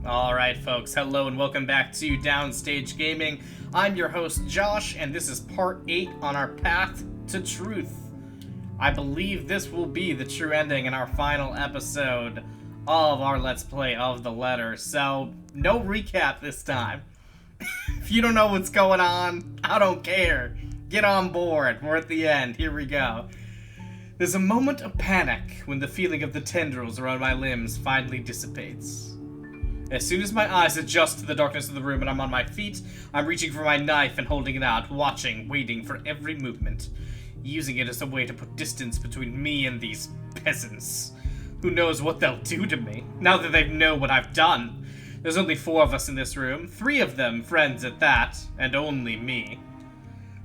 Alright folks, hello and welcome back to Downstage Gaming. I'm your host Josh, and this is part 8 on our path to truth. I believe this will be the true ending in our final episode of our Let's Play of the Letter, so no recap this time. If you don't know what's going on, I don't care. Get on board, we're at the end, here we go. There's a moment of panic when the feeling of the tendrils around my limbs finally dissipates. As soon as my eyes adjust to the darkness of the room and I'm on my feet, I'm reaching for my knife and holding it out, watching, waiting for every movement, using it as a way to put distance between me and these peasants. Who knows what they'll do to me, now that they know what I've done. There's only 4 of us in this room, 3 of them friends at that, and only me.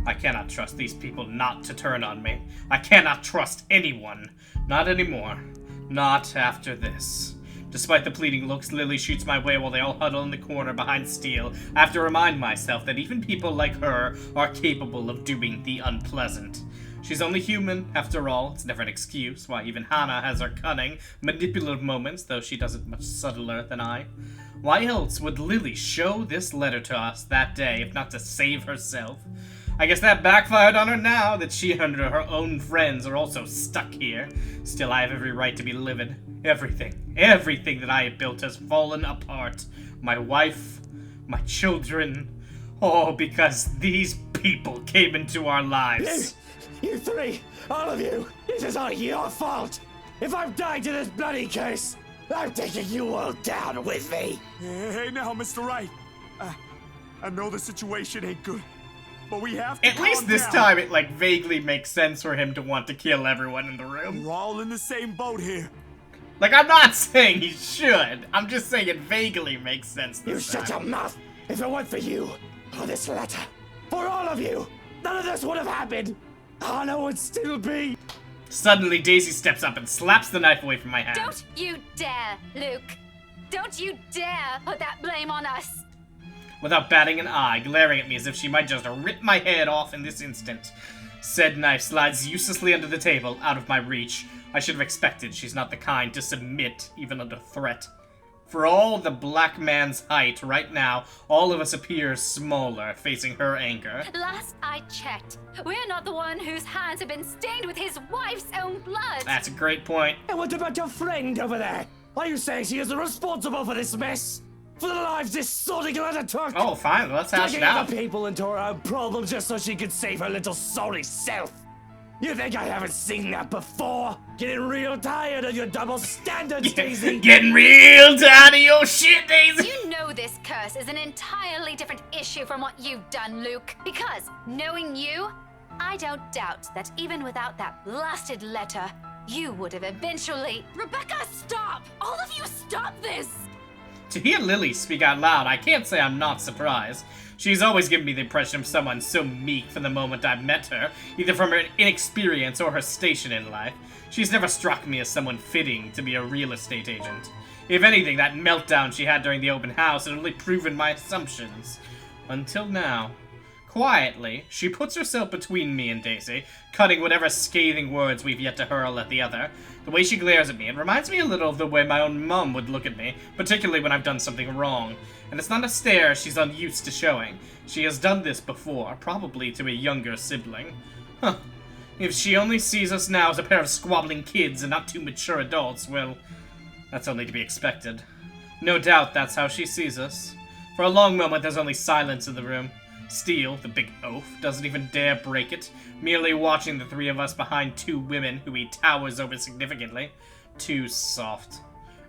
I cannot trust these people not to turn on me. I cannot trust anyone. Not anymore. Not after this. Despite the pleading looks Lily shoots my way while they all huddle in the corner behind Steel. I have to remind myself that even people like her are capable of doing the unpleasant. She's only human, after all. It's never an excuse why even Hannah has her cunning, manipulative moments, though she does it much subtler than I. Why else would Lily show this letter to us that day, if not to save herself? I guess that backfired on her now, that she and her own friends are also stuck here. Still, I have every right to be livid. Everything that I have built has fallen apart. My wife, my children, all because these people came into our lives. You 3, all of you, this is all your fault. If I'm dying to this bloody case, I'm taking you all down with me. Hey now, Mr. Wright. I know the situation ain't good, but we have to At least this time it like vaguely makes sense for him to want to kill everyone in the room. We're all in the same boat here. Like, I'm not saying he should. I'm just saying it vaguely makes sense this You shut your mouth. If it weren't for you, or this letter, for all of you, none of this would have happened. Hannah would still be. Suddenly, Daisy steps up and slaps the knife away from my hand. Don't you dare, Luke. Don't you dare put that blame on us. Without batting an eye, glaring at me as if she might just rip my head off in this instant. Said knife slides uselessly under the table, out of my reach. I should have expected she's not the kind to submit, even under threat. For all the black man's height, right now, all of us appear smaller, facing her anger. Last I checked, we're not the one whose hands have been stained with his wife's own blood. That's a great point. And what about your friend over there? Are you saying she is responsible for this mess? For the lives this sorting letter took? Oh, fine, let's hash it Taking out. other people into her own problems just so she could save her little sorry self. You think I haven't seen that before? Getting real tired of your double standards, Daisy. Getting real tired of your shit, Daisy. You know this curse is an entirely different issue from what you've done, Luke. Because, knowing you, I don't doubt that even without that blasted letter, you would have eventually— Rebecca, stop! All of you stop this! To hear Lily speak out loud, I can't say I'm not surprised. She's always given me the impression of someone so meek from the moment I met her, either from her inexperience or her station in life. She's never struck me as someone fitting to be a real estate agent. If anything, that meltdown she had during the open house had only proven my assumptions. Until now. Quietly, she puts herself between me and Daisy, cutting whatever scathing words we've yet to hurl at the other. The way she glares at me, it reminds me a little of the way my own mum would look at me, particularly when I've done something wrong. And it's not a stare she's unused to showing. She has done this before, probably to a younger sibling. Huh. If she only sees us now as a pair of squabbling kids and not 2 mature adults, well, that's only to be expected. No doubt that's how she sees us. For a long moment, there's only silence in the room. Steel, the big oaf, doesn't even dare break it, merely watching the 3 of us behind 2 women who he towers over significantly. Too soft.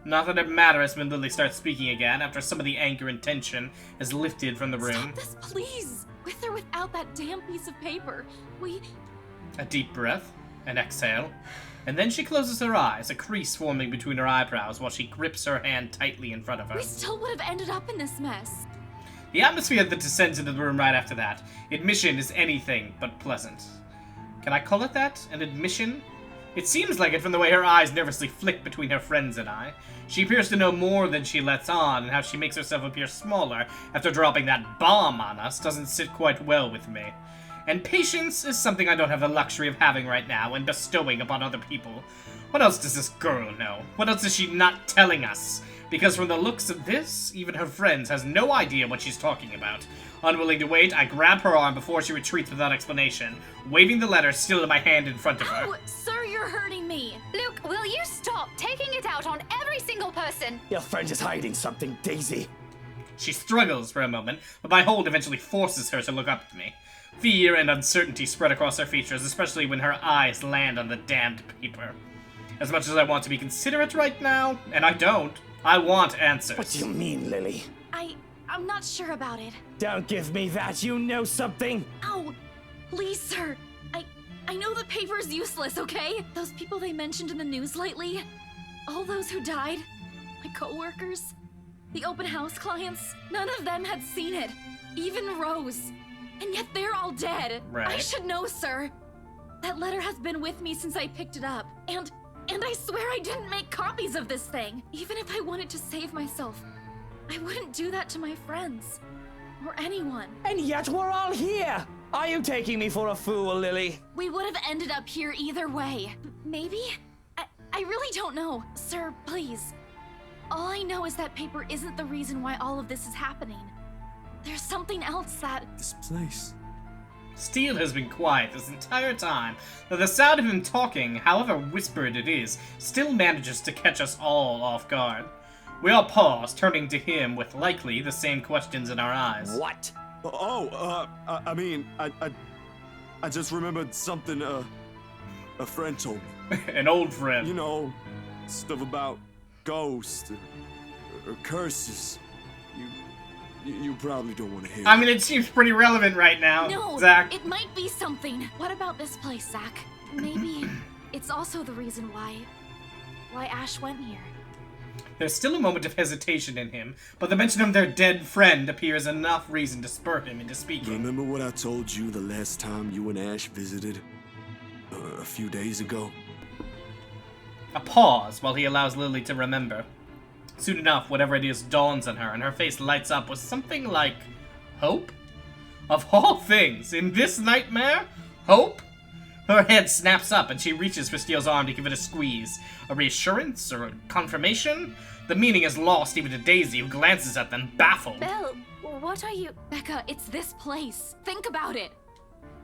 Not that it matters when Lily starts speaking again, after some of the anger and tension is lifted from the room. Stop this, please! With or without that damn piece of paper, A deep breath, an exhale, and then she closes her eyes, a crease forming between her eyebrows while she grips her hand tightly in front of her. we still would have ended up in this mess. The atmosphere that descends into the room right after that. Admission is anything but pleasant. Can I call it that? An admission? It seems like it from the way her eyes nervously flick between her friends and I. She appears to know more than she lets on, and how she makes herself appear smaller after dropping that bomb on us doesn't sit quite well with me. And patience is something I don't have the luxury of having right now and bestowing upon other people. What else does this girl know? What else is she not telling us? because from the looks of this, even her friends has no idea what she's talking about. Unwilling to wait, I grab her arm before she retreats without explanation, waving the letter still in my hand in front of her. Oh, sir, you're hurting me. Luke, will you stop taking it out on every single person? Your friend is hiding something, Daisy. She struggles for a moment, but my hold eventually forces her to look up at me. Fear and uncertainty spread across her features, especially when her eyes land on the damned paper. As much as I want to be considerate right now, and I don't, I want answers. What do you mean, Lily? I'm not sure about it. Don't give me that, you know something. Ow! Please, sir. I know the paper's useless, okay? Those people they mentioned in the news lately, all those who died, my co-workers, the open house clients, none of them had seen it. Even Rose. And yet they're all dead. Right. I should know, sir. That letter has been with me since I picked it up. And I swear I didn't make copies of this thing. Even if I wanted to save myself, I wouldn't do that to my friends. Or anyone. And yet we're all here. Are you taking me for a fool, Lily? We would have ended up here either way. Maybe? I really don't know. Sir, please. All I know is that paper isn't the reason why all of this is happening. There's something else that... This place. Steele has been quiet this entire time, though the sound of him talking, however whispered it is, still manages to catch us all off guard. We all pause, turning to him with likely the same questions in our eyes. What? I mean, I just remembered something, a friend told me. An old friend. You know, stuff about ghosts, or curses. You probably don't want to hear I mean, it seems pretty relevant right now, No, Zach. it might be something. What about this place, Zach? Maybe it's also the reason why Ash went here. There's still a moment of hesitation in him, but the mention of their dead friend appears enough reason to spur him into speaking. Remember what I told you the last time you and Ash visited? A few days ago? A pause while he allows Lily to remember. Soon enough, whatever it is dawns on her, and her face lights up with something like hope? Of all things, in this nightmare, hope? Her head snaps up and she reaches for Steele's arm to give it a squeeze. A reassurance or a confirmation? The meaning is lost even to Daisy, who glances at them, baffled. Belle, what are you... Becca, it's this place. Think about it.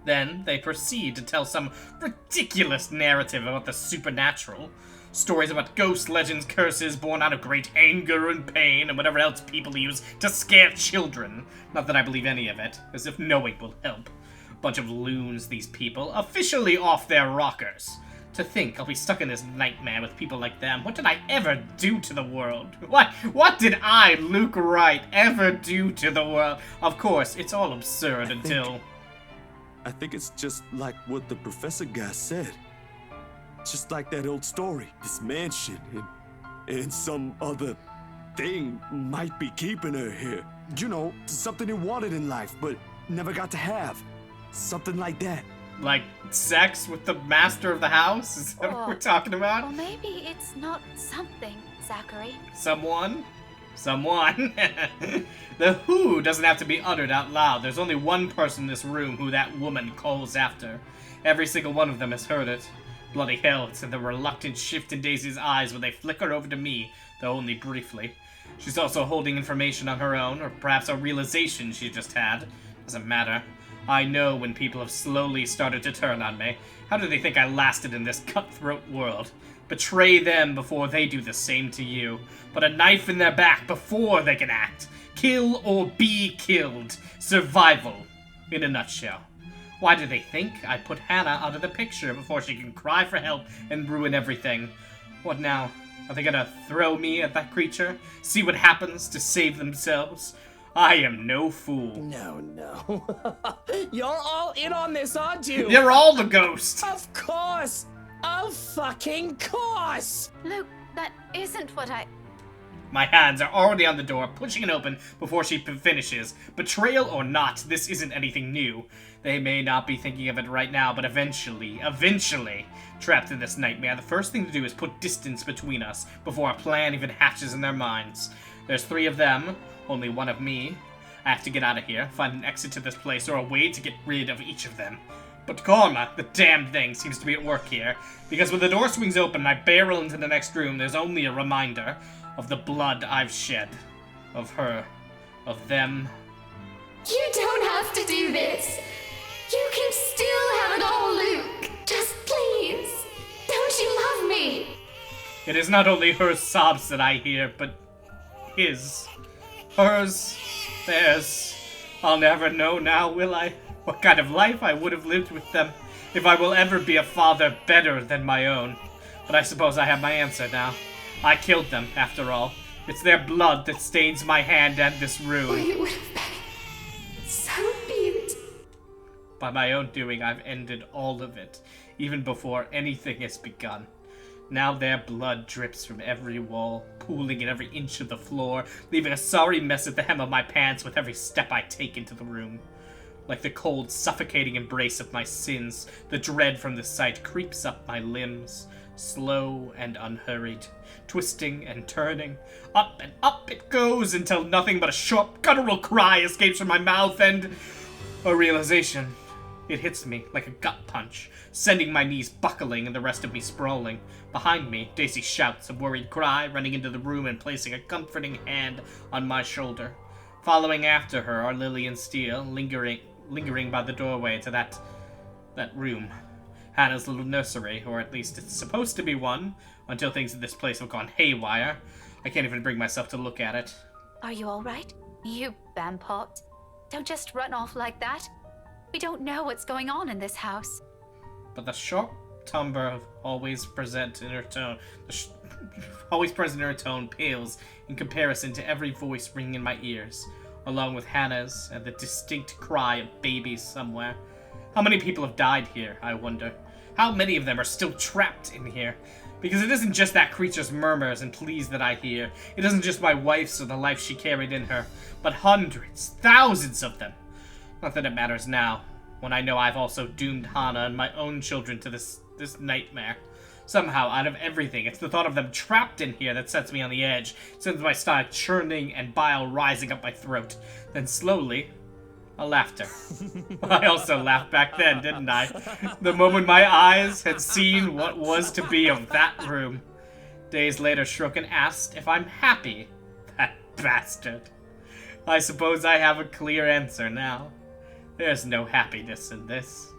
Then they proceed to tell some ridiculous narrative about the supernatural. Stories about ghost legends, curses born out of great anger and pain, and whatever else people use to scare children. Not that I believe any of it, as if knowing will help. Bunch of loons, these people, officially off their rockers. To think I'll be stuck in this nightmare with people like them. What did I ever do to the world? What did I, Luke Wright, ever do to the world? Of course, it's all absurd until... I think it's just like what the professor guy said. Just like that old story. This mansion and some other thing might be keeping her here. You know, something he wanted in life, but never got to have. Something like that. Like, sex with the master of the house? Is that what we're talking about? Or maybe it's not something, Zachary. Someone? Someone? The who doesn't have to be uttered out loud. There's only one person in this room who that woman calls after. Every single one of them has heard it. Bloody hell, it's in the reluctant shift in Daisy's eyes when they flicker over to me, though only briefly. She's also holding information on her own, or perhaps a realization she just had. Doesn't matter. I know when people have slowly started to turn on me. How do they think I lasted in this cutthroat world? Betray them before they do the same to you. Put a knife in their back before they can act. Kill or be killed. Survival, in a nutshell. Why do they think I put Hannah out of the picture before she can cry for help and ruin everything? What now? Are they gonna throw me at that creature? See what happens to save themselves? I am no fool. No. You're all in on this, aren't you? You're all the ghost! Of course! Of fucking course! Luke, that isn't what I... My hands are already on the door, pushing it open before she finishes. Betrayal or not, this isn't anything new. They may not be thinking of it right now, but eventually, trapped in this nightmare, the first thing to do is put distance between us before a plan even hatches in their minds. There's 3 of them, only 1 of me. I have to get out of here, find an exit to this place, or a way to get rid of each of them. But Karma, the damned thing, seems to be at work here, because when the door swings open and I barrel into the next room, there's only a reminder. of the blood I've shed. Of her. Of them. You don't have to do this. You can still have it all, Luke. Just please. Don't you love me? It is not only her sobs that I hear, but his. Hers. Theirs. I'll never know now, will I? What kind of life I would have lived with them, if I will ever be a father better than my own. But I suppose I have my answer now. I killed them, after all. It's their blood that stains my hand and this room. Oh, you would have been so beautiful. By my own doing, I've ended all of it, even before anything has begun. Now their blood drips from every wall, pooling in every inch of the floor, leaving a sorry mess at the hem of my pants with every step I take into the room. Like the cold, suffocating embrace of my sins, the dread from the sight creeps up my limbs, slow and unhurried, twisting and turning. Up and up it goes until nothing but a sharp, guttural cry escapes from my mouth and a realization. It hits me like a gut punch, sending my knees buckling and the rest of me sprawling. Behind me, Daisy shouts a worried cry, running into the room and placing a comforting hand on my shoulder. Following after her are Lily and Steele, lingering by the doorway to that room. Hannah's little nursery, or at least it's supposed to be one, until things in this place have gone haywire. I can't even bring myself to look at it. Are you all right? You Bampot. Don't just run off like that. We don't know what's going on in this house. But the sharp timbre always present in her tone, pales in comparison to every voice ringing in my ears, along with Hannah's and the distinct cry of babies somewhere. How many people have died here, I wonder? How many of them are still trapped in here? Because it isn't just that creature's murmurs and pleas that I hear. It isn't just my wife's or the life she carried in her, but hundreds, thousands of them. Not that it matters now, when I know I've also doomed Hannah and my own children to this nightmare. Somehow, out of everything, it's the thought of them trapped in here that sets me on the edge, sends my stomach churning and bile rising up my throat. Then slowly, a laughter. I also laughed back then, didn't I? The moment my eyes had seen what was to be of that room. Days later, Shroken asked if I'm happy. That bastard. I suppose I have a clear answer now. There's no happiness in this.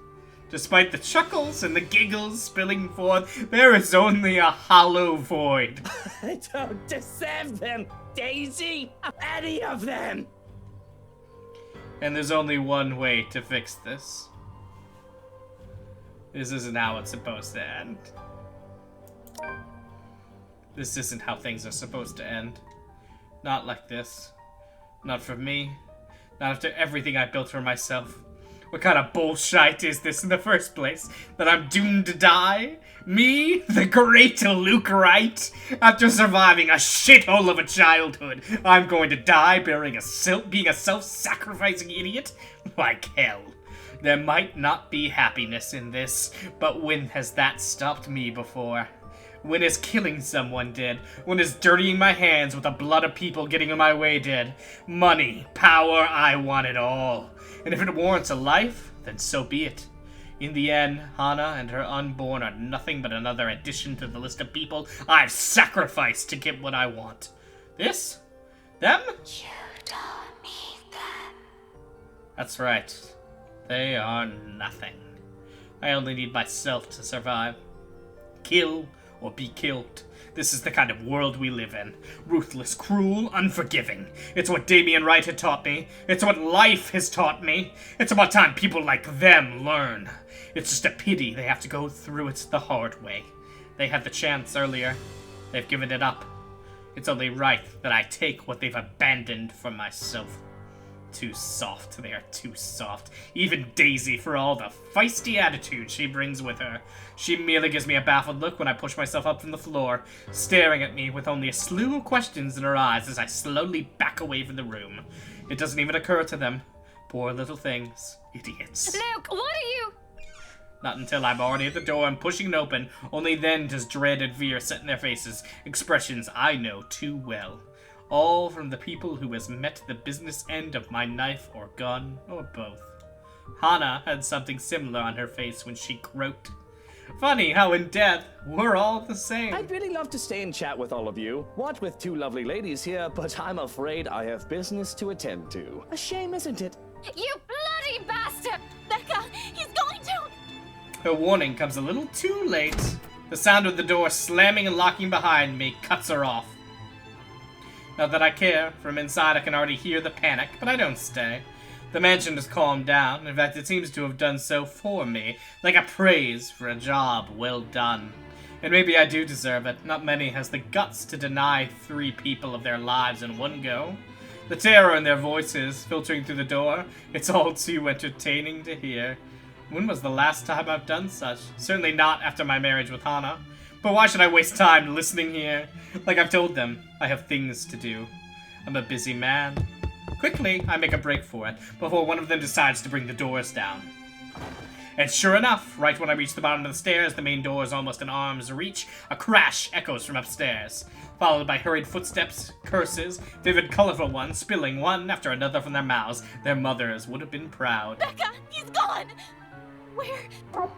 Despite the chuckles and the giggles spilling forth, there is only a hollow void. I don't deserve them, Daisy! Any of them! And there's only one way to fix this. This isn't how it's supposed to end. This isn't how things are supposed to end. Not like this. Not for me. Not after everything I built for myself. What kind of bullshit is this in the first place? That I'm doomed to die? Me, the great Luke Wright? After surviving a shithole of a childhood, I'm going to die being a self-sacrificing idiot? Like hell. There might not be happiness in this, but when has that stopped me before? When is killing someone dead? When is dirtying my hands with the blood of people getting in my way dead? Money, power, I want it all. And if it warrants a life, then so be it. In the end, Hannah and her unborn are nothing but another addition to the list of people I've sacrificed to get what I want. This? Them? You don't need them. That's right. They are nothing. I only need myself to survive. Kill or be killed. This is the kind of world we live in. Ruthless, cruel, unforgiving. It's what Damien Wright had taught me. It's what life has taught me. It's about time people like them learn. It's just a pity they have to go through it the hard way. They had the chance earlier. They've given it up. It's only right that I take what they've abandoned for myself. Too soft, they are too soft. Even Daisy, for all the feisty attitude she brings with her. She merely gives me a baffled look when I push myself up from the floor, staring at me with only a slew of questions in her eyes as I slowly back away from the room. It doesn't even occur to them. Poor little things. Idiots. Luke, what are you? Not until I'm already at the door and pushing it open, only then does dread and fear set in their faces, expressions I know too well. All from the people who has met the business end of my knife or gun, or both. Hannah had something similar on her face when she croaked. Funny how in death, we're all the same. I'd really love to stay and chat with all of you. What with two lovely ladies here, but I'm afraid I have business to attend to. A shame, isn't it? You bloody bastard! Becca, he's going to. Her warning comes a little too late. The sound of the door slamming and locking behind me cuts her off. Not that I care. From inside I can already hear the panic, but I don't stay. The mansion has calmed down. In fact, it seems to have done so for me, like a praise for a job well done. And maybe I do deserve it. Not many has the guts to deny 3 people of their lives in one go. The terror in their voices filtering through the door, it's all too entertaining to hear. When was the last time I've done such? Certainly not after my marriage with Hana. But why should I waste time listening here? Like I've told them, I have things to do. I'm a busy man. Quickly, I make a break for it, before one of them decides to bring the doors down. And sure enough, right when I reach the bottom of the stairs, the main door is almost in arm's reach, a crash echoes from upstairs, followed by hurried footsteps, curses, vivid, colorful ones, spilling one after another from their mouths. Their mothers would have been proud. Becca, he's gone. Where? That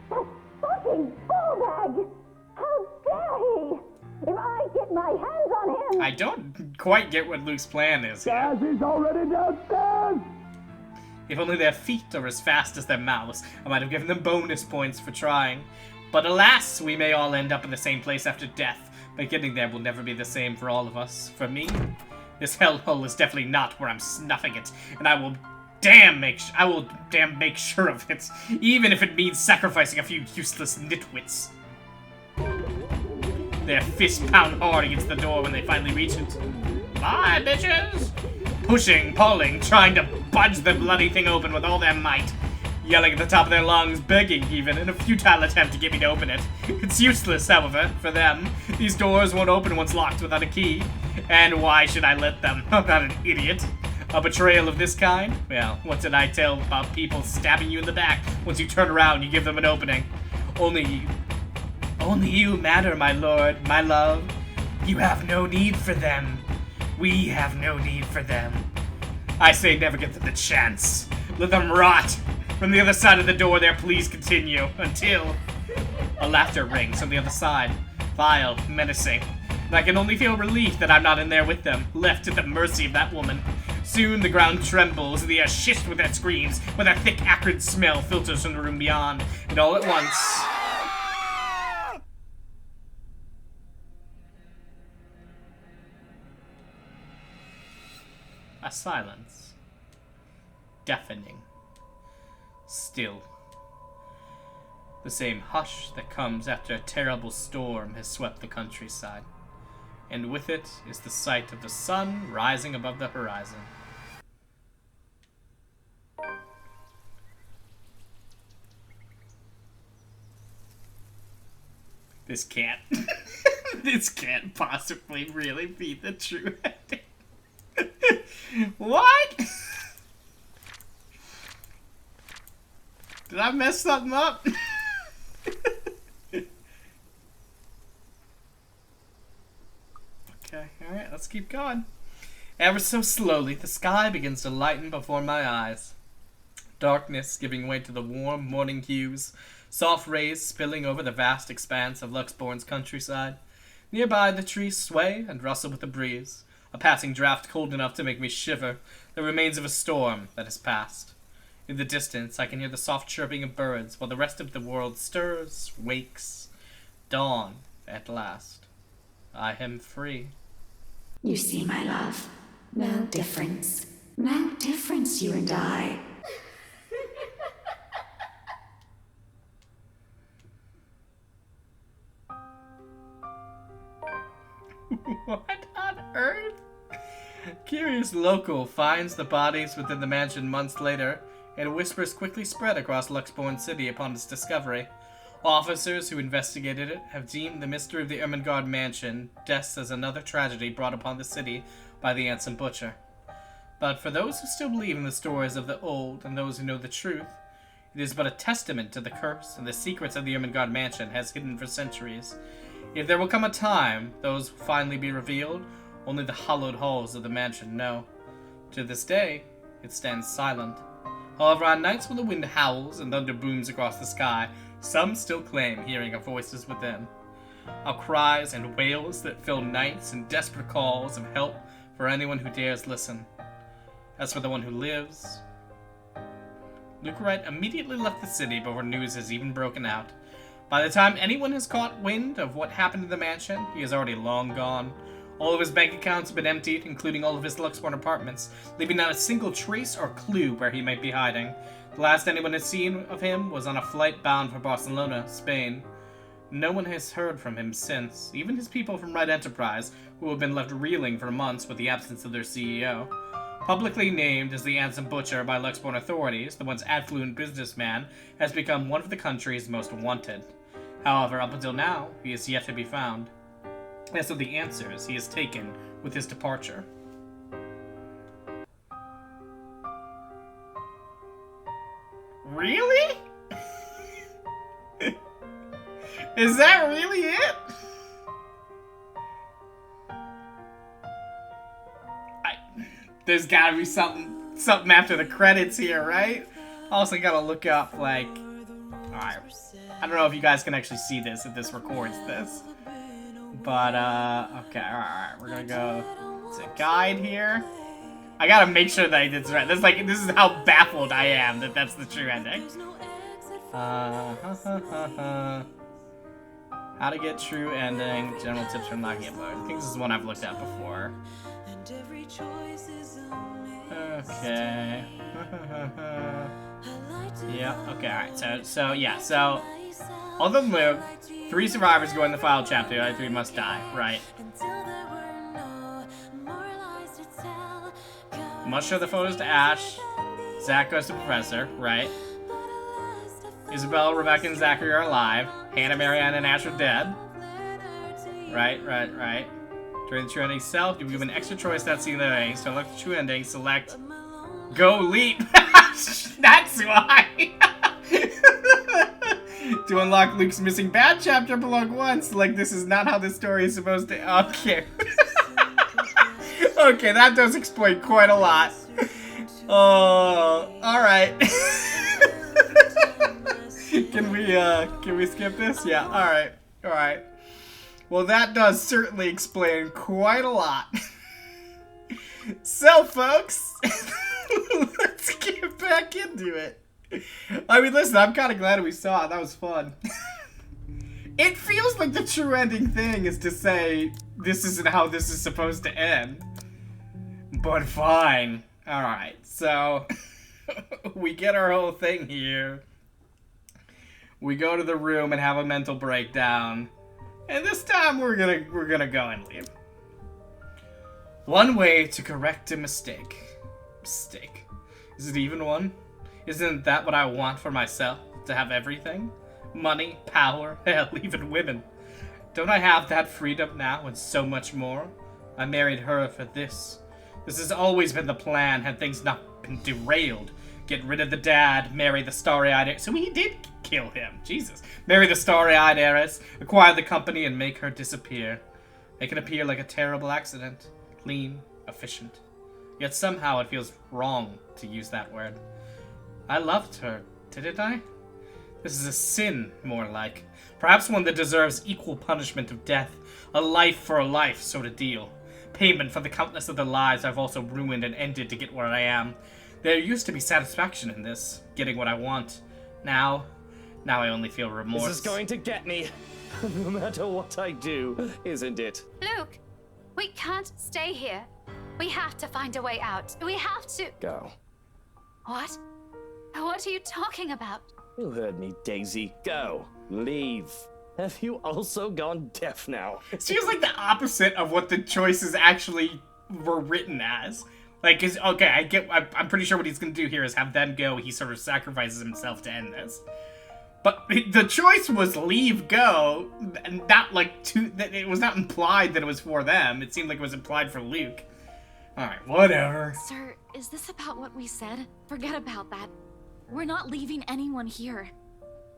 fucking ballbag! How dare he! If I get my hands on him! I don't quite get what Luke's plan is here. He's already downstairs! If only their feet are as fast as their mouths, I might have given them bonus points for trying. But alas, we may all end up in the same place after death, but getting there will never be the same for all of us. For me, this hellhole is definitely not where I'm snuffing it, and I will damn make sure of it, even if it means sacrificing a few useless nitwits. Their fists pound hard against the door when they finally reach it. Bye, bitches! Pushing, pulling, trying to budge the bloody thing open with all their might. Yelling at the top of their lungs, begging even, in a futile attempt to get me to open it. It's useless, however, for them. These doors won't open once locked without a key. And why should I let them? I'm not an idiot. A betrayal of this kind? Well, what did I tell about people stabbing you in the back once you turn around and you give them an opening? Only you matter, my lord, my love. You have no need for them. We have no need for them. I say never give them the chance. Let them rot. From the other side of the door there, please continue. Until a laughter rings on the other side. Vile, menacing. And I can only feel relief that I'm not in there with them, left at the mercy of that woman. Soon the ground trembles, the air shifts with their screams, when a thick, acrid smell filters from the room beyond, and all at once... a silence. Deafening. Still. The same hush that comes after a terrible storm has swept the countryside. And with it is the sight of the sun rising above the horizon. This can't. This can't possibly really be the true ending. What? Did I mess something up? Okay, alright, let's keep going. Ever so slowly, the sky begins to lighten before my eyes. Darkness giving way to the warm morning hues, soft rays spilling over the vast expanse of Luxborn's countryside. Nearby, the trees sway and rustle with the breeze. A passing draft cold enough to make me shiver, the remains of a storm that has passed. In the distance, I can hear the soft chirping of birds, while the rest of the world stirs, wakes. Dawn, at last. I am free. You see, my love, no difference. No difference, you and I. What on earth? Curious local finds the bodies within the mansion months later, and whispers quickly spread across Luxborn City upon its discovery. Officers who investigated it have deemed the mystery of the Ermengarde mansion deaths as another tragedy brought upon the city by the Ansem Butcher. But for those who still believe in the stories of the old and those who know the truth, it is but a testament to the curse and the secrets of the Ermengarde mansion has hidden for centuries. If there will come a time those will finally be revealed, only the hallowed halls of the mansion know. To this day, it stands silent. However, on nights when the wind howls and thunder booms across the sky, Some still claim hearing of voices within, of cries and wails that fill nights and desperate calls of help for anyone who dares listen. As for the one who lives, Luke Wright immediately left the city before news has even broken out. By the time anyone has caught wind of what happened to the mansion, he is already long gone. All of his bank accounts have been emptied, including all of his Luxborn apartments, leaving not a single trace or clue where he might be hiding. The last anyone has seen of him was on a flight bound for Barcelona, Spain. No one has heard from him since, even his people from Wright Enterprise, who have been left reeling for months with the absence of their CEO. Publicly named as the Ansem Butcher by Luxborn authorities, the once affluent businessman has become one of the country's most wanted. However, up until now, he is yet to be found. As of the answers he has taken with his departure. Really? Is that really it? There's gotta be something after the credits here, right? Also gotta look up, like... Alright. I don't know if you guys can actually see this if this records this. But, okay, alright. We're gonna go to guide here. I gotta make sure that I did this right. This is how baffled I am that that's the true ending. How to get true ending, general tips for unlocking it mode. I think this is one I've looked at before. Okay. Yeah, okay, alright, so, other than Luke, 3 survivors go in the final chapter, the 3 must die, right? Must show the photos to Ash, Zach goes to Professor, right? Isabel, Rebecca, and Zachary are alive, Hannah, Marianne, and Ash are dead. Right. During the true ending itself, you'll be given an extra choice that's the ending. So unlock the true ending, select Go Leap. That's why. To unlock Luke's missing bad chapter, belong 1. Select This is not how this story is supposed to. Okay. Okay, that does explain quite a lot. Oh, all right. Can we skip this? Yeah. All right. Well, that does certainly explain quite a lot. So, folks, let's get back into it. I mean, listen, I'm kind of glad we saw it. That was fun. It feels like the true ending thing is to say, this isn't how this is supposed to end. But fine. Alright, so we get our whole thing here. We go to the room and have a mental breakdown. And this time we're gonna go and leave. One way to correct a mistake. Mistake. Is it even one? Isn't that what I want for myself? To have everything? Money, power, hell, even women. Don't I have that freedom now and so much more? I married her for this. This has always been the plan had things not been derailed. Get rid of the dad, marry the starry-eyed heiress. So he did kill him. Jesus. Marry the starry-eyed heiress, acquire the company, and make her disappear. Make it appear like a terrible accident. Clean, efficient. Yet somehow it feels wrong to use that word. I loved her, didn't I? This is a sin, more like. Perhaps one that deserves equal punishment of death. A life for a life sort of deal. Payment for the countless other lives I've also ruined and ended to get where I am. There used to be satisfaction in this, getting what I want. Now I only feel remorse. This is going to get me, no matter what I do, isn't it? Luke, we can't stay here. We have to find a way out. We have to... Go. What? What are you talking about? You heard me, Daisy. Go. Leave. Have you also gone deaf now? It feels like the opposite of what the choices actually were written as. Like, okay, I'm pretty sure what he's gonna do here is have them go. He sort of sacrifices himself to end this. But the choice was leave, go, and not like it was not implied that it was for them. It seemed like it was implied for Luke. Alright, whatever. Sir, is this about what we said? Forget about that. We're not leaving anyone here.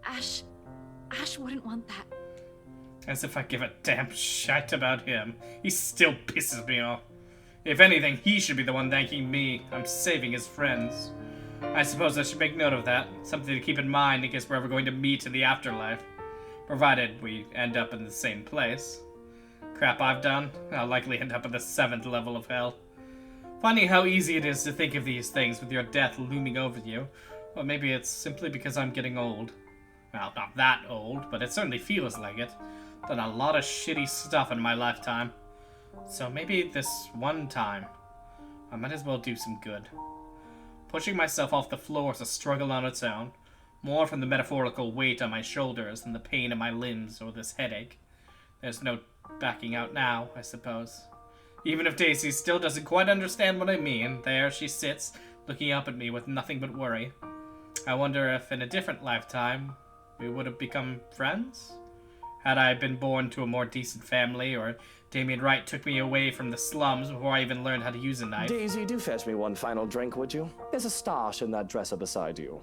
Ash wouldn't want that. As if I give a damn shit about him. He still pisses me off. If anything, he should be the one thanking me. I'm saving his friends. I suppose I should make note of that. Something to keep in mind in case we're ever going to meet in the afterlife. Provided we end up in the same place. Crap I've done, I'll likely end up at the 7th level of hell. Funny how easy it is to think of these things with your death looming over you. Or maybe it's simply because I'm getting old. Well, not that old, but it certainly feels like it. Done a lot of shitty stuff in my lifetime. So maybe this one time, I might as well do some good. Pushing myself off the floor is a struggle on its own. More from the metaphorical weight on my shoulders than the pain in my limbs or this headache. There's no backing out now, I suppose. Even if Daisy still doesn't quite understand what I mean, there she sits, looking up at me with nothing but worry. I wonder if in a different lifetime, we would have become friends? Had I been born to a more decent family, or Damien Wright took me away from the slums before I even learned how to use a knife. Daisy, do fetch me one final drink, would you? There's a stash in that dresser beside you.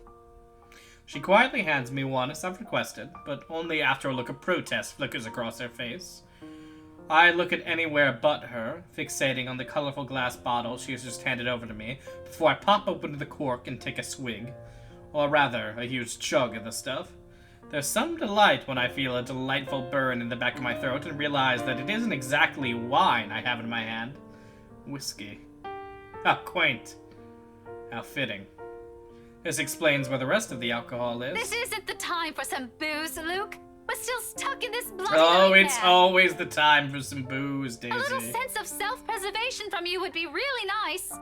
She quietly hands me one as I've requested, but only after a look of protest flickers across her face. I look at anywhere but her, fixating on the colorful glass bottle she has just handed over to me, before I pop open the cork and take a swig. Or rather, a huge chug of the stuff. There's some delight when I feel a delightful burn in the back of my throat and realize that it isn't exactly wine I have in my hand. Whiskey. How quaint. How fitting. This explains where the rest of the alcohol is. This isn't the time for some booze, Luke. We're still stuck in this bloody Oh, nightmare. it's always the time for some booze, Daisy. A little sense of self-preservation from you would be really nice.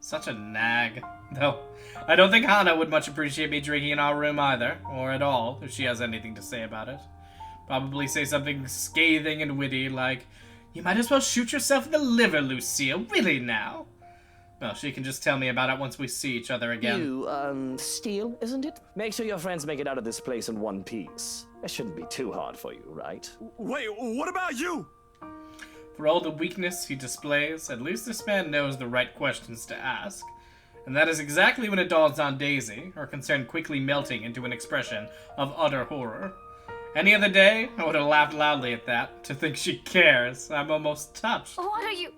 Such a nag. Though, I don't think Hannah would much appreciate me drinking in our room either, or at all, if she has anything to say about it. Probably say something scathing and witty like, "You might as well shoot yourself in the liver, Lucille, really now." Well, she can just tell me about it once we see each other again. You, Steele, isn't it? Make sure your friends make it out of this place in one piece. It shouldn't be too hard for you, right? Wait, what about you? For all the weakness he displays, at least this man knows the right questions to ask. And that is exactly when it dawns on Daisy, her concern quickly melting into an expression of utter horror. Any other day, I would have laughed loudly at that. To think she cares, I'm almost touched. What are you...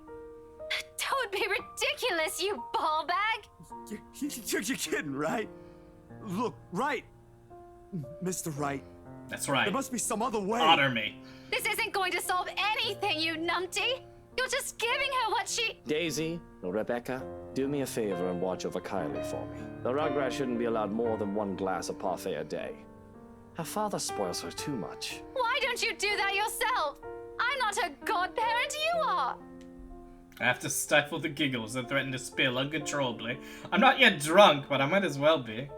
Don't be ridiculous, you ball bag! You're kidding, right? Look, Wright. Mr. Wright. That's right. There must be some other way. Honor me. This isn't going to solve anything, you numpty! You're just giving her what she... Daisy, Rebecca, do me a favor and watch over Kylie for me. The Rugrat shouldn't be allowed more than one glass of parfait a day. Her father spoils her too much. Why don't you do that yourself? I'm not her godparent, you are! I have to stifle the giggles that threaten to spill uncontrollably. I'm not yet drunk, but I might as well be.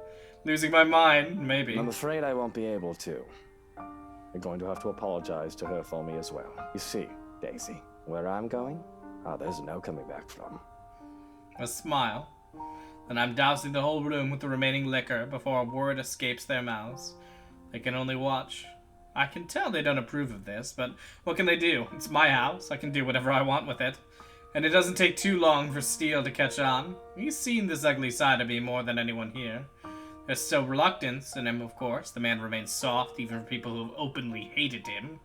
Losing my mind, maybe. I'm afraid I won't be able to. You're going to have to apologize to her for me as well. You see, Daisy, where I'm going, there's no coming back from. A smile. Then I'm dousing the whole room with the remaining liquor before a word escapes their mouths. They can only watch. I can tell they don't approve of this, but what can they do? It's my house. I can do whatever I want with it. And it doesn't take too long for Steele to catch on. He's seen this ugly side of me more than anyone here. There's still reluctance in him, of course. The man remains soft, even for people who have openly hated him.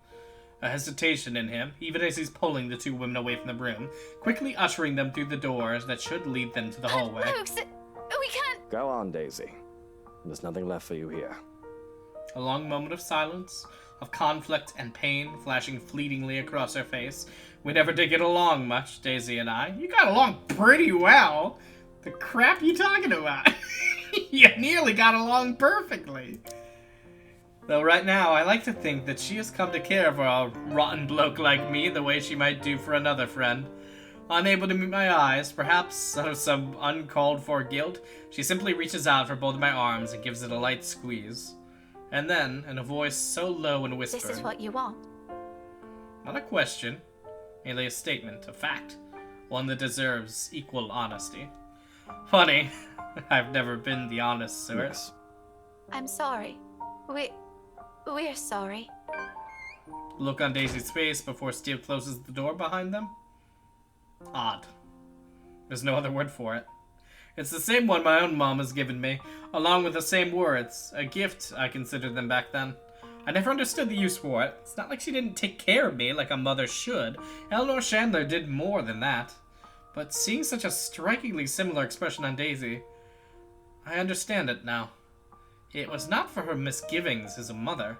A hesitation in him, even as he's pulling the two women away from the room, quickly ushering them through the doors that should lead them to the hallway. Luke, we can't... Go on, Daisy. There's nothing left for you here. A long moment of silence, of conflict and pain flashing fleetingly across her face. We never did get along much, Daisy and I. You got along pretty well. The crap you talking about? You nearly got along perfectly. Though right now, I like to think that she has come to care for a rotten bloke like me the way she might do for another friend. Unable to meet my eyes, perhaps out of some uncalled for guilt, she simply reaches out for both of my arms and gives it a light squeeze. And then, in a voice so low and whispered... This is what you want. Not a question, merely a statement, a fact. One that deserves equal honesty. Funny, I've never been the honest sort. Yes. I'm sorry. We're sorry. Look on Daisy's face before Steele closes the door behind them. Odd. There's no other word for it. It's the same one my own mom has given me, along with the same words. A gift, I considered them back then. I never understood the use for it. It's not like she didn't take care of me like a mother should. Eleanor Chandler did more than that. But seeing such a strikingly similar expression on Daisy, I understand it now. It was not for her misgivings as a mother.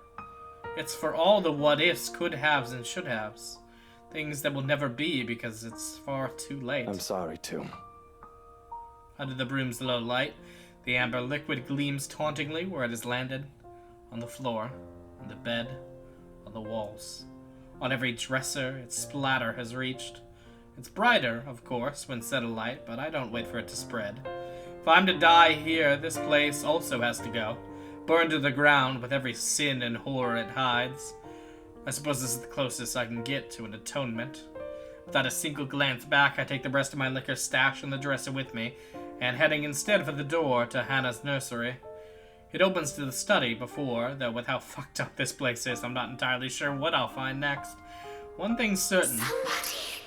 It's for all the what-ifs, could-haves, and should-haves. Things that will never be because it's far too late. I'm sorry, too. Under the broom's low light, the amber liquid gleams tauntingly where it has landed. On the floor, on the bed, on the walls. On every dresser its splatter has reached. It's brighter, of course, when set alight, but I don't wait for it to spread. If I'm to die here, this place also has to go. Burned to the ground with every sin and horror it hides. I suppose this is the closest I can get to an atonement. Without a single glance back, I take the rest of my liquor stash on the dresser with me, and heading instead for the door to Hannah's nursery. It opens to the study before, though with how fucked up this place is, I'm not entirely sure what I'll find next. One thing's certain. Somebody.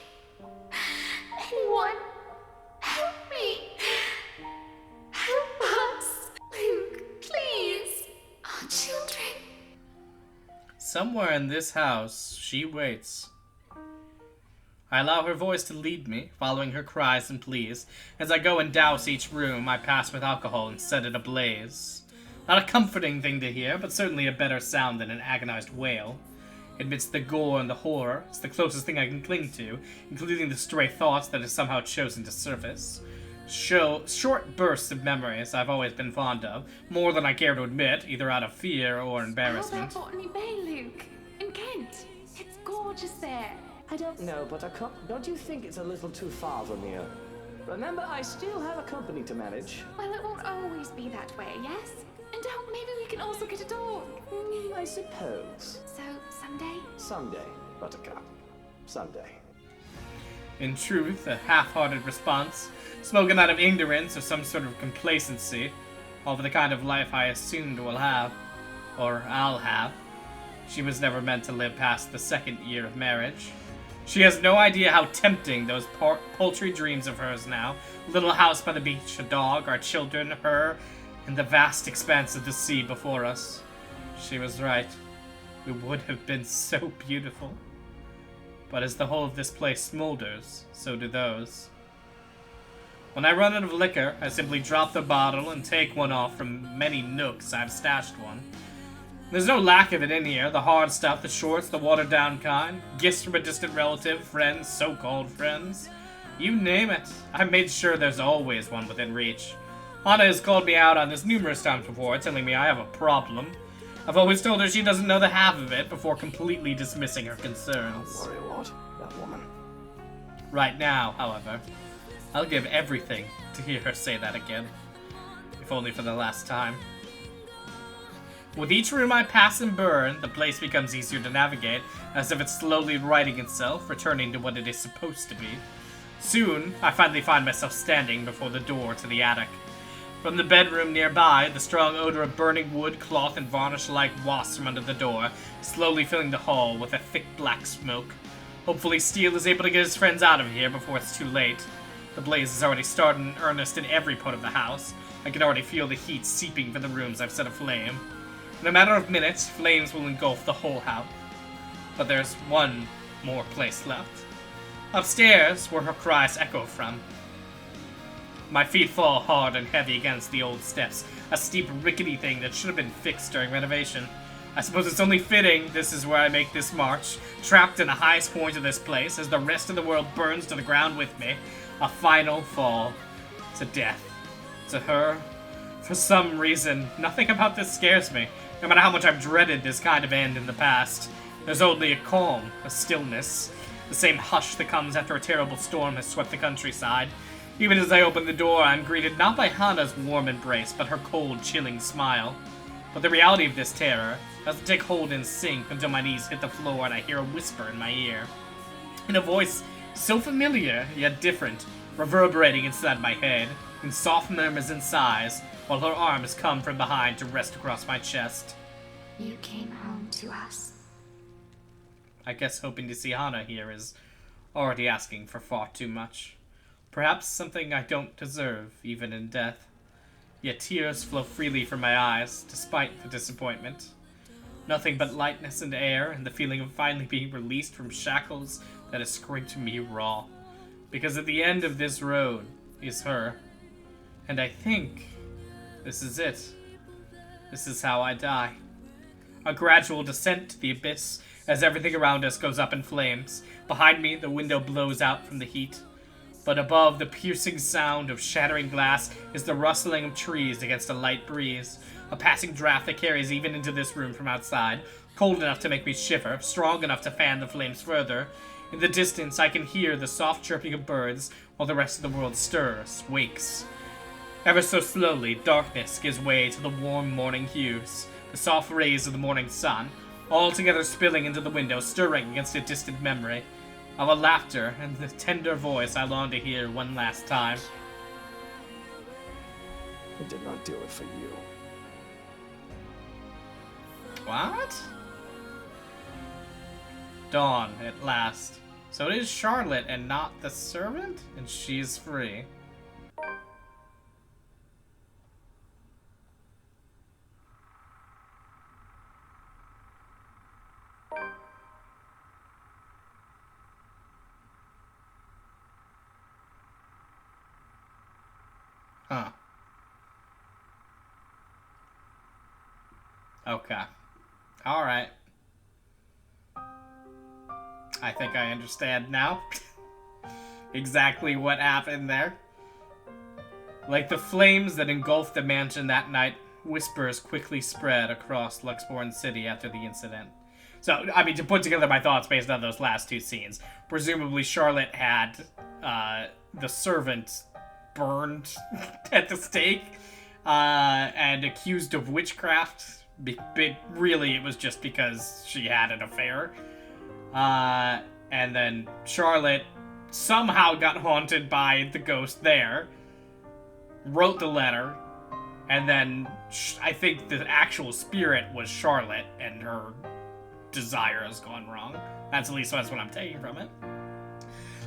Anyone. Help me. Help us. Luke, please. Our children. Somewhere in this house, she waits. I allow her voice to lead me, following her cries and pleas. As I go and douse each room I pass with alcohol and set it ablaze. Not a comforting thing to hear, but certainly a better sound than an agonized wail. Amidst the gore and the horror, it's the closest thing I can cling to, including the stray thoughts that have somehow chosen to surface. Short bursts of memories I've always been fond of, more than I care to admit, either out of fear or embarrassment. How about Botany Bay, Luke? In Kent. It's gorgeous there. I don't know, Buttercup. Don't you think it's a little too far from here? Remember, I still have a company to manage. Well, it won't always be that way, yes? And maybe we can also get a dog. I suppose. So, someday? Someday, Buttercup. Someday. In truth, a half-hearted response, spoken out of ignorance or some sort of complacency, over the kind of life I assumed we'll have, or I'll have. She was never meant to live past the second year of marriage. She has no idea how tempting those paltry dreams of hers now. Little house by the beach, a dog, our children, her, and the vast expanse of the sea before us. She was right. We would have been so beautiful. But as the whole of this place smolders, so do those. When I run out of liquor, I simply drop the bottle and take one off from many nooks I've stashed one. There's no lack of it in here, the hard stuff, the shorts, the watered-down kind, gifts from a distant relative, friends, so-called friends. You name it, I've made sure there's always one within reach. Hannah has called me out on this numerous times before, telling me I have a problem. I've always told her she doesn't know the half of it before completely dismissing her concerns. Don't worry, Lord. That woman. Right now, however, I'll give everything to hear her say that again. If only for the last time. With each room I pass and burn, the place becomes easier to navigate, as if it's slowly righting itself, returning to what it is supposed to be. Soon, I finally find myself standing before the door to the attic. From the bedroom nearby, the strong odor of burning wood, cloth, and varnish-like wafts from under the door, slowly filling the hall with a thick black smoke. Hopefully Steele is able to get his friends out of here before it's too late. The blaze has already started in earnest in every part of the house. I can already feel the heat seeping from the rooms I've set aflame. In a matter of minutes, flames will engulf the whole house. But there's one more place left. Upstairs, where her cries echo from. My feet fall hard and heavy against the old steps, a steep, rickety thing that should have been fixed during renovation. I suppose it's only fitting this is where I make this march, trapped in the highest point of this place as the rest of the world burns to the ground with me. A final fall to death. To her, for some reason, nothing about this scares me. No matter how much I've dreaded this kind of end in the past, there's only a calm, a stillness, the same hush that comes after a terrible storm has swept the countryside. Even as I open the door, I'm greeted not by Hannah's warm embrace, but her cold, chilling smile. But the reality of this terror doesn't take hold in sync until my knees hit the floor and I hear a whisper in my ear. In a voice so familiar, yet different, reverberating inside my head, in soft murmurs and sighs, while her arms come from behind to rest across my chest. You came home to us. I guess hoping to see Hannah here is already asking for far too much. Perhaps something I don't deserve, even in death. Yet tears flow freely from my eyes, despite the disappointment. Nothing but lightness and air, and the feeling of finally being released from shackles that has scraped me raw. Because at the end of this road is her. And I think This is it. This is how I die. A gradual descent to the abyss as everything around us goes up in flames. Behind me, the window blows out from the heat. But above the piercing sound of shattering glass is the rustling of trees against a light breeze. A passing draft that carries even into this room from outside. Cold enough to make me shiver, strong enough to fan the flames further. In the distance, I can hear the soft chirping of birds while the rest of the world stirs, wakes. Ever so slowly, darkness gives way to the warm morning hues, the soft rays of the morning sun, all together spilling into the window, stirring against a distant memory of a laughter and the tender voice I long to hear one last time. I did not do it for you. What? Dawn, at last. So it is Charlotte and not the servant? And she's free. Huh. Okay. Alright. I think I understand now. Exactly what happened there. Like the flames that engulfed the mansion that night, whispers quickly spread across Luxborn City after the incident. So, I mean, to put together my thoughts based on those last two scenes, presumably Charlotte had the servant burned at the stake and accused of witchcraft. Really, it was just because she had an affair. And then Charlotte somehow got haunted by the ghost there, wrote the letter, and then I think the actual spirit was Charlotte, and her desire has gone wrong. That's what I'm taking from it.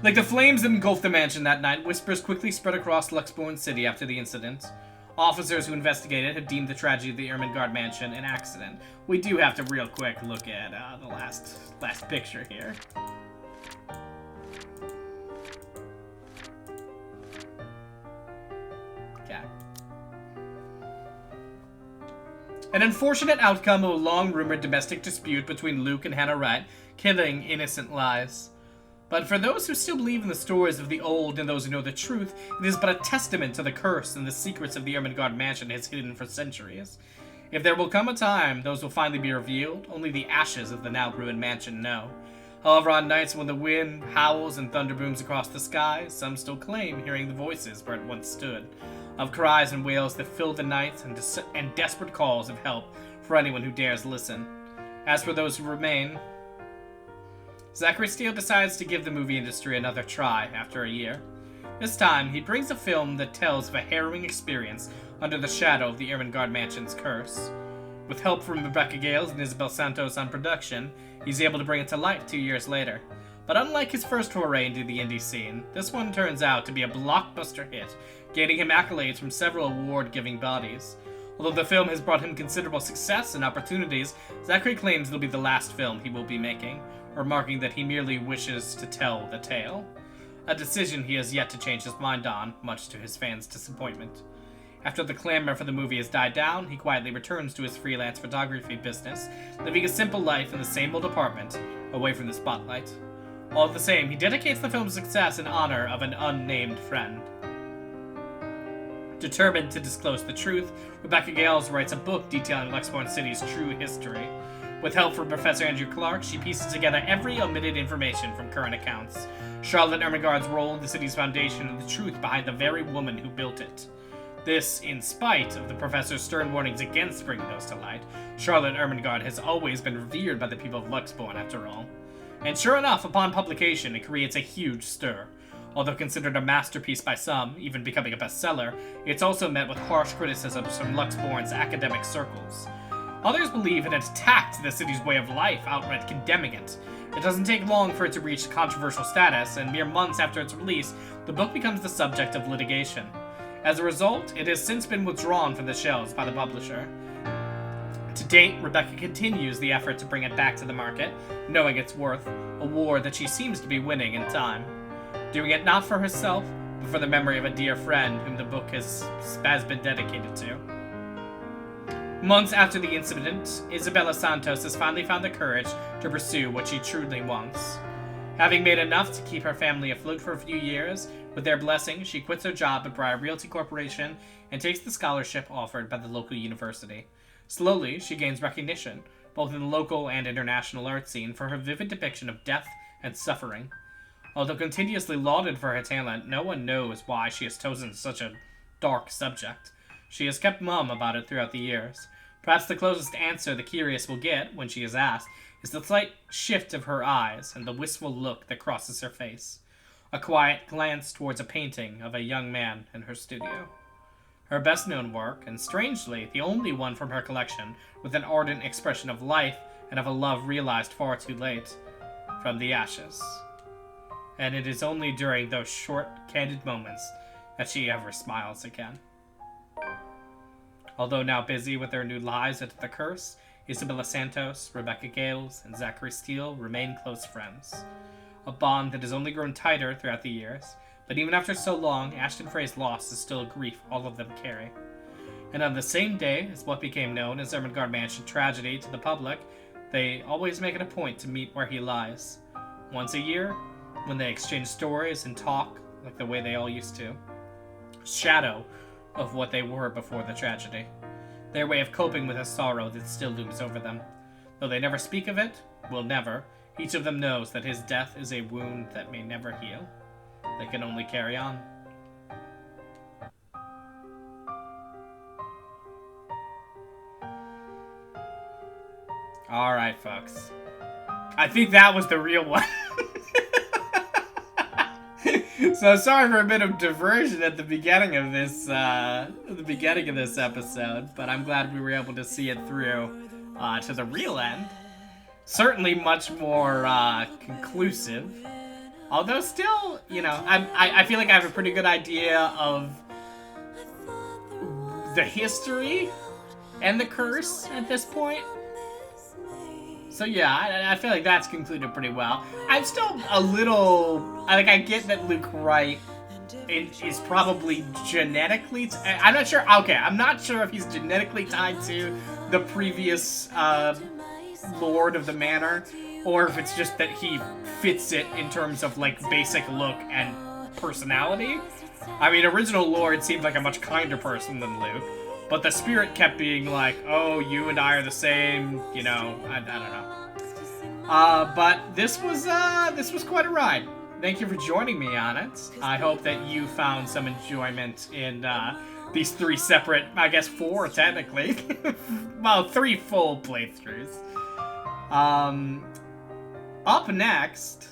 Like the flames that engulfed the mansion that night, whispers quickly spread across Luxborn City after the incident. Officers who investigated have deemed the tragedy of the Ermengarde mansion an accident. We do have to real quick look at the last picture here. Okay. An unfortunate outcome of a long-rumored domestic dispute between Luke and Hannah Wright, killing innocent lives. But for those who still believe in the stories of the old and those who know the truth, it is but a testament to the curse and the secrets of the Ermengarde mansion has hidden for centuries. If there will come a time those will finally be revealed, only the ashes of the now ruined mansion know. However, on nights when the wind howls and thunder booms across the sky, some still claim hearing the voices where it once stood, of cries and wails that fill the night and desperate calls of help for anyone who dares listen. As for those who remain, Zachary Steele decides to give the movie industry another try after a year. This time, he brings a film that tells of a harrowing experience under the shadow of the Ermengarde mansion's curse. With help from Rebecca Gales and Isabel Santos on production, he's able to bring it to light 2 years later. But unlike his first foray into the indie scene, this one turns out to be a blockbuster hit, gaining him accolades from several award-giving bodies. Although the film has brought him considerable success and opportunities, Zachary claims it'll be the last film he will be making, remarking that he merely wishes to tell the tale. A decision he has yet to change his mind on, much to his fans' disappointment. After the clamor for the movie has died down, he quietly returns to his freelance photography business, living a simple life in the same old apartment, away from the spotlight. All the same, he dedicates the film's success in honor of an unnamed friend. Determined to disclose the truth, Rebecca Gales writes a book detailing Luxborn City's true history. With help from Professor Andrew Clark, she pieces together every omitted information from current accounts. Charlotte Ermengarde's role in the city's foundation and the truth behind the very woman who built it. This, in spite of the professor's stern warnings against bringing those to light. Charlotte Ermengarde has always been revered by the people of Luxborn, after all. And sure enough, upon publication, it creates a huge stir. Although considered a masterpiece by some, even becoming a bestseller, it's also met with harsh criticisms from Luxborn's academic circles. Others believe it attacked the city's way of life, outright condemning it. It doesn't take long for it to reach controversial status, and mere months after its release, the book becomes the subject of litigation. As a result, it has since been withdrawn from the shelves by the publisher. To date, Rebecca continues the effort to bring it back to the market, knowing its worth, a war that she seems to be winning in time. Doing it not for herself, but for the memory of a dear friend whom the book has been dedicated to. Months after the incident, Isabela Santos has finally found the courage to pursue what she truly wants. Having made enough to keep her family afloat for a few years, with their blessing, she quits her job at Briar Realty Corporation and takes the scholarship offered by the local university. Slowly, she gains recognition, both in the local and international art scene, for her vivid depiction of death and suffering. Although continuously lauded for her talent, no one knows why she has chosen such a dark subject. She has kept mum about it throughout the years. Perhaps the closest answer the curious will get, when she is asked, is the slight shift of her eyes and the wistful look that crosses her face. A quiet glance towards a painting of a young man in her studio. Her best-known work, and strangely, the only one from her collection, with an ardent expression of life and of a love realized far too late, From the Ashes. And it is only during those short, candid moments that she ever smiles again. Although now busy with their new lives at the Curse, Isabela Santos, Rebecca Gales, and Zachary Steele remain close friends. A bond that has only grown tighter throughout the years, but even after so long, Ashton Frey's loss is still a grief all of them carry. And on the same day as what became known as Ermengarde Mansion tragedy to the public, they always make it a point to meet where he lies. Once a year, when they exchange stories and talk like the way they all used to. Shadow of what they were before the tragedy. Their way of coping with a sorrow that still looms over them. Though they never speak of it, will never, each of them knows that his death is a wound that may never heal. They can only carry on. Alright, folks. I think that was the real one. So sorry for a bit of diversion at the beginning of this episode, but I'm glad we were able to see it through to the real end. Certainly much more conclusive. Although still, you know, I feel like I have a pretty good idea of the history and the curse at this point. So yeah, I feel like that's concluded pretty well. I'm still a little... I get that Luke Wright is probably genetically... I'm not sure... Okay, I'm not sure if he's genetically tied to the previous Lord of the Manor, or if it's just that he fits it in terms of, like, basic look and personality. I mean, original Lord seemed like a much kinder person than Luke. But the spirit kept being like, oh, you and I are the same, you know, I don't know. But this was quite a ride. Thank you for joining me on it. I hope that you found some enjoyment in these 3 separate, I guess 4 technically. Well, 3 full playthroughs. Up next,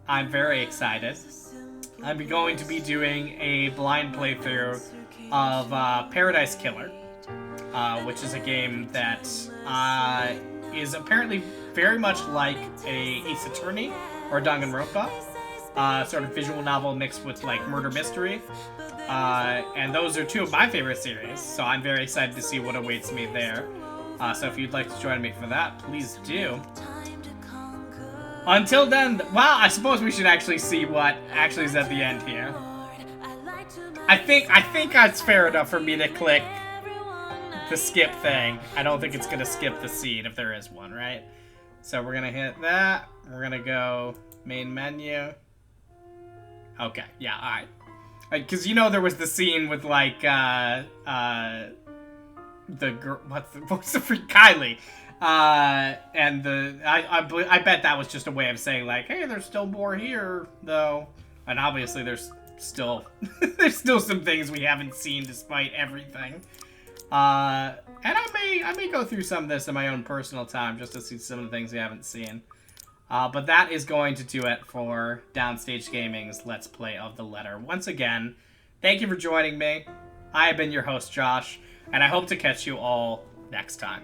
I'm very excited. I'm going to be doing a blind playthrough of Paradise Killer, which is a game that is apparently very much like a Ace Attorney or Danganronpa, sort of visual novel mixed with like murder mystery, and those are 2 of my favorite series, so I'm very excited to see what awaits me there. So if you'd like to join me for that, please do. Until then, well, I suppose we should actually see what actually is at the end here. I think it's fair enough for me to click the skip thing. I don't think it's gonna skip the scene if there is one, right? So we're gonna hit that. We're gonna go main menu. Okay, yeah, alright. Because you know there was the scene with like the girl, what's the freak, Kylie. And I bet that was just a way of saying like, hey, there's still more here though. And obviously there's still some things we haven't seen despite everything. And I may go through some of this in my own personal time just to see some of the things we haven't seen. But that is going to do it for Downstage Gaming's Let's Play of the Letter. Once again, thank you for joining me. I have been your host, Josh, and I hope to catch you all next time.